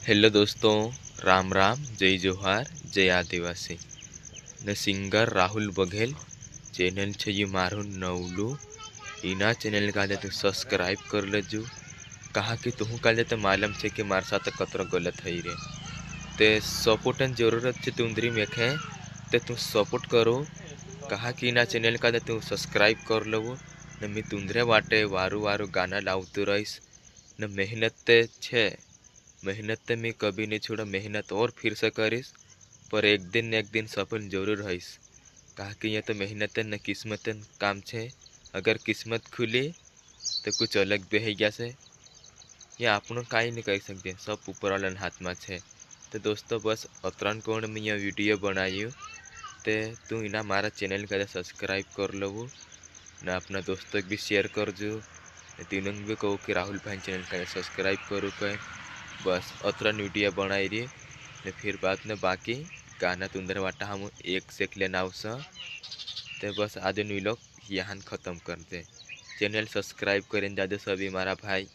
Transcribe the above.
Hello दोस्तों, राम राम, जय जोहार, जय आदिवासी ने सिंगर राहुल बघेल चैनल छे ये मारू नवलू इना चैनल का तो सब्सक्राइब कर लेजू। कहा कि तुहू का तो मालूम छे कि मार साथ कतरा गलत है रे ते सपोर्टन जरूरत छे तुंदरी मेखे ते तू सपोर्ट करो। कहा कि इना चैनल का तू सब्सक्राइब कर लो ने मी तुंदरे वाटे वारू वारू गाना लावतो रहीश ने मेहनत ते छे। मेहनत तो मैं कभी नहीं छोड़ा, मेहनत और फिर से करीश पर एक दिन सफल जरूर रहीश। कहा कि ये तो मेहनत न किस्मत काम छे। अगर किस्मत खुली तो कुछ अलग भी है गया से ये आपनो काई नहीं कह सकते, सब ऊपर वाला हाथ में छे। तो दोस्तों बस अतरन कोण में यह वीडियो बनाई ते तू इना मारा चैनल का सब्सक्राइब कर लो ना अपना दोस्तों भी शेयर कर जो। तीनों भी कहो कि राहुल भाई चैनल का सब्सक्राइब करो कह। बस अतरन वीडियो बनाई रही ने फिर बाद में बाकी गाना तुंदर वाटा हम एक सेक लेना उसा ते बस आधे नी लोग यहाँ खत्म कर दे। चैनल सब्सक्राइब करें ज़्यादा सभी हमारा भाई।